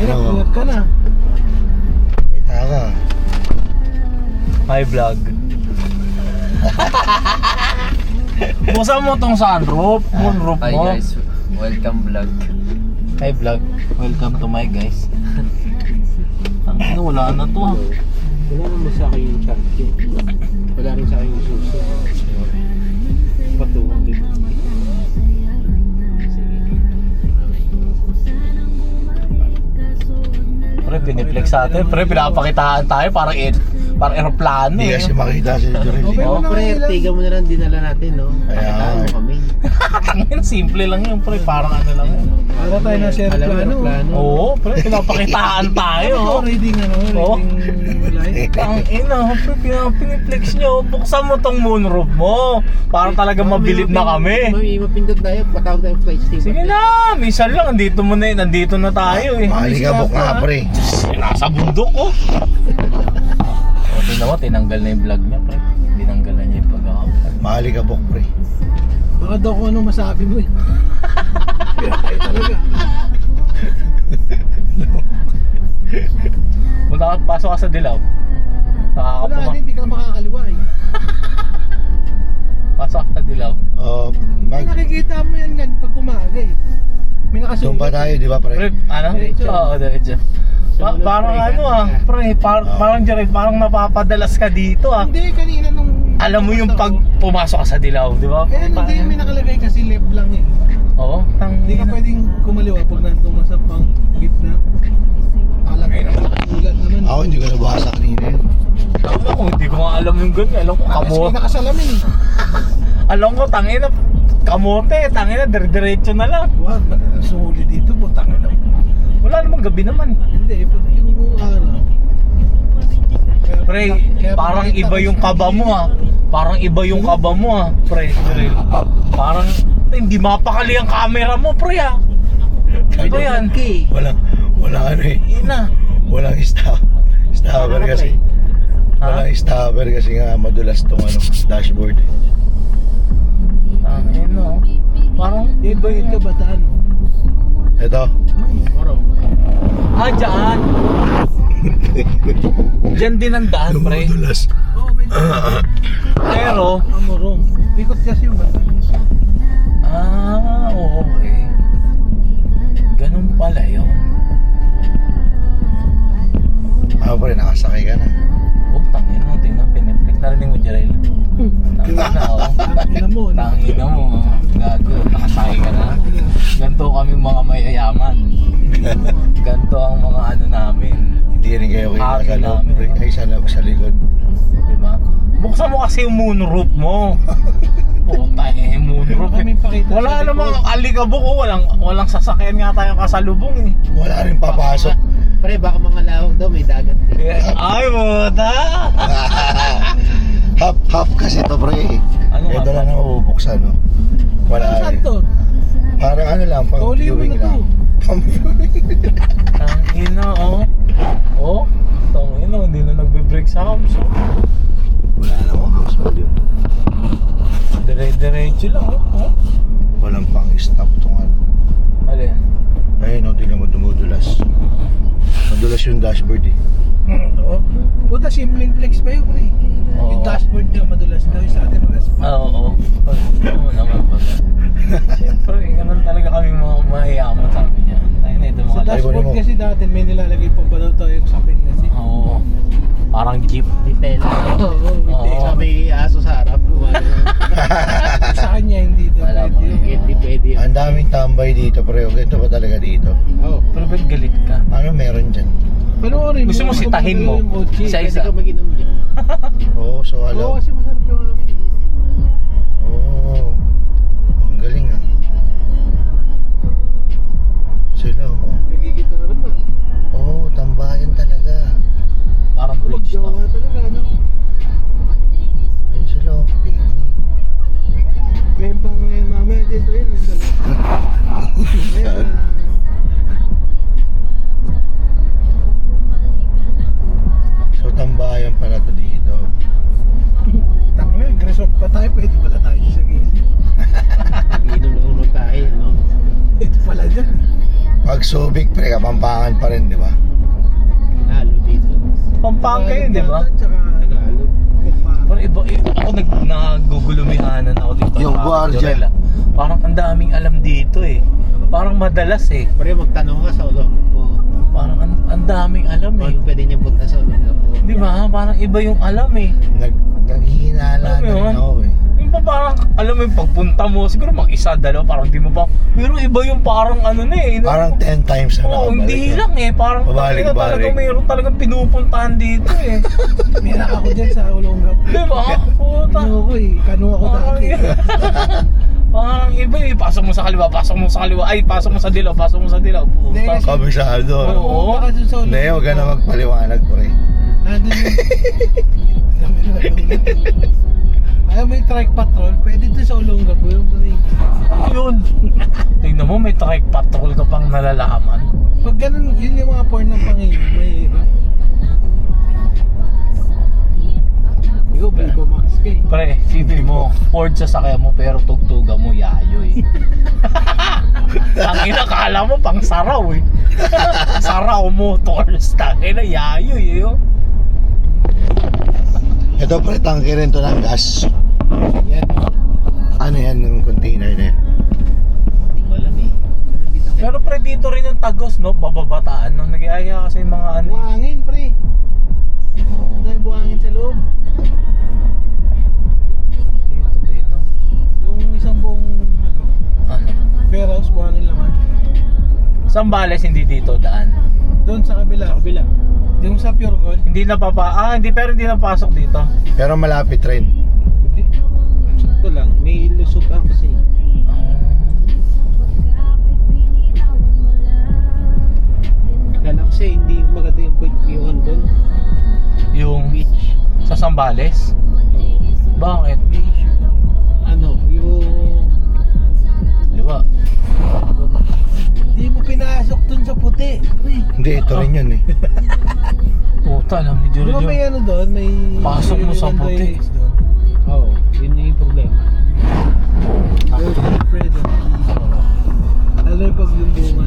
Ingat ka na. Ay, taka. Hi vlog. Buksan mo tong sunroof, moonroof mo. Hi guys, welcome vlog. Hi vlog, welcome to my guys. Ano, wala na to. Wala naman sa akin yung charge. Wala rin sa akin yung suso. Patuwang dito. Pre, piniplex sa atin. Pre, pinapakitaan tayo parang aeroplano Hindi eh. kasi makita si Jorel. Okay, Oh, pre, tiga mo na lang dinala natin, no? Kaya Pakitaan mo kami. Tangin, simple lang yun pre, parang ano lang yun. Para tayo na sa aeroplano. Oo, pre, pinapakitaan tayo. Reading Oh. light. Ang ina, pre, piniplex nyo. Buksan mo tong moonroof mo. Parang talaga mabilib na kami. May mapindot tayo, patawag tayo flight steward. Sige na, minsan lang, nandito na tayo eh. Malikabok nga, pre. Nasa bundok oh. O, tingnan mo, tinanggal na yung vlog niya, pre. Tinanggal na niya yung pag-upload. Malikabok, pre. Baka daw kung anong masabi mo eh. Ay talaga. Punta ka, pasok ka sa dilaw. Wala, Nakakapuma. hindi ka makakaliwa eh. Pasok ka sa dilaw. May nakikita mo yan gan pag umaga eh. May nakasulat. Doon pa tayo, di ba, Pre, pre? ano? Diretso. Oo, diretso. Parang ano pre, parang Jared, parang napapadalas ka dito Hindi, kanina nung... Alam mo yung pag pumasok ka sa dilaw, di ba? Eh, hindi, may nakalagay kasi left lang eh. Oo, Hindi ka pwedeng kumaliwa pag nandun ka sa pang gitna. Nakalagay naman, nakasulat naman. Ako, hindi ko nabasa kanina yun. Ako, hindi ko nga alam yung ganyan. Alam ko, Kasi kamote. may nakasalamin eh. Alam ko, tangina, kamote, tangina, diretso na lang. Wag, sumuli dito po, tangin lang. Wala namang gabi naman. Hindi, pag yung araw. Pre, parang iba yung kaba mo ah. Parang iba yung kaba mo ah, pre. Jarel. Parang hindi mapakali ang camera mo, pre ah. Ano yan? Okay. Walang ano eh. Ina. Walang stopper kasi. Ha? Walang stopper kasi nga madulas tong ano, dashboard. Ano? Parang Iba yung kabataan mo. Ito. Araw. dyan. Dyan din ang daan, pre. Madulas. Oo, may Pero, amorong. Ikot kasi yung bata. okay. Ganun pala yun. Pre, nakasakay ka na. Oh, tangin mo, tingnan, piniplik. Narinig mo, Jarel? Tangin na, oh. Tangina mo, no? Tangina mo, gago, nakasakay ka na. Ganto kami mga mayayaman. Ganto ang mga ano namin. Hindi rin kayo kita Happy sa loob, namin, pre. no? Ay, sa likod. Diba? Buksan mo kasi yung moonroof mo. Puta eh, moonroof. Kami pakita Wala sa namang likod. alikabok, oh. Walang sasakyan nga tayong kasalubong eh. Wala rin papasok. Pre, baka mga lawak daw, may dagat. Ay, puta! Half kasi to, pre. Ano Ito nga? lang ang mabubuksan, no? Wala Saan rin. to? Parang ano lang, pang Kauli mo viewing na to. lang. Pang viewing. Tangina, oh. Oh, tangina, hindi na nagbe-break sa hams. Oh. Wala namang house mo yun. Diretso lang, oh. Walang pang stop tong ano. Alin? Ayun, no, tingnan mo dumudulas. Madulas yung dashboard eh. Puta, simpleng flex pa yun, pre. Oo. Yung dashboard niya, madulas daw. Yung sa atin, madulas pa. Oo. Oo naman pala. Siyempre, ganun talaga kami mga mahiyaman sa amin yan. Tayo na ito Sa mga dashboard mo. kasi dati, may nilalagay pa ba daw tayo sa akin kasi. Oo. Parang jeep. Dipel. Oo, hindi. Oo. May aso sa harap. Sa kanya, hindi daw Wala pwede. po, hindi pwede yun. Ang daming tambay dito, pre. O, ganito ba talaga dito? Oo. Pero ba't galit ka? Ano meron dyan? Panoorin Gusto mo sitahin mo? yung kotse. Isa-isa. Pwede ka mag-inom dyan. Oo, so Oo, alam. kasi masarap yung akin. Oo. Ang galing ah. Sila, oo. Nagigitaran na. Oo, tambayan talaga. Parang bridge na. Magjawa talaga, no? Ayun sila, oh. Picnic. May pang mamaya dito yun. Ayan. So, tambayan pala to dito. Tangina, resort pa tayo. Pwede pala tayo sa gilid. Mag-inom ng Subic pre, Kapampangan pa rin, di ba? Halo dito. Pampanga yun, di ba? Tsaka Tagalog. Parang iba, ako nagugulumihanan ako dito. Yung sa guardia. Dorel, ah. Parang ang daming alam dito eh. Parang madalas eh. Pre, magtanong ka sa Olongapo. Parang ang daming alam eh. Paano pwede niya punta sa Olongapo? Di ba? Parang iba yung alam eh. Naghihinala Alam mo na rin yun? ako eh. Yung pa parang, alam mo yung pagpunta mo, siguro mag-isa, dalawa, parang di mo pa. Pero iba yung parang ano na eh. Parang 10 times na Oo, nakabalik. hindi lang eh. Parang Pabalik-balik. talagang mayroon talagang pinupuntahan dito eh. merak ako dyan sa Olonggap. Di ba? Puta. Ano ako eh, kano ako dati. Parang iba eh. Pasok mo sa kaliwa, pasok mo sa kaliwa. Ay, pasok mo sa dilaw, pasok mo sa dilaw. Puta. Hindi, kasi- Kabisado. Oo. Baka dun sa Hindi, Olonggap. huwag ka na magpaliwanag pre. Nandun yung... Dami na ulit. Ayaw may trike patrol, pwede doon sa Olonggap po yung Yun. Tingnan mo, may trike patrol ka pang nalalaman. pag ganun, yun yung mga porn ng Panginoon, may ikaw, Bigo Max ka eh. Pre, sino mo, Ford sasakyan mo pero tugtuga mo yayoy. Ang inakala mo pang saraw eh. Saraw motors, tangina yayoy eh. Oh. Ito pre, tangke rin to ng gas. Yan. Ano yan yung container na yan? Hindi ko alam eh. Pero dito Pero pre, dito rin yung Tagos, no? Bababataan, no? Nag-iaya kasi yung mga ano. Buhangin, pre. Dahil buhangin sa loob. Dito din, no? Yung isang buong, Ano? warehouse, buhangin laman. Sambales, hindi dito daan. Doon sa kabila. Sa kabila. Yung sa Pure Gold. Hindi pero hindi napasok dito. Pero malapit rin. Hindi. Sakto lang. May lusutan kasi. Kala kasi hindi maganda yung view doon. Yung Beach. sa Sambales? Bakit? Ano, yung... Diba? Hindi mo pinasok dun sa puti. Pre. Hindi, ito rin yun eh. Puta, alam ni Di ba Jojo. may ano doon? May... Pasok mo sa puti. Oo, yun yung problema. Pre, doon. Lalo yung pag yung bunga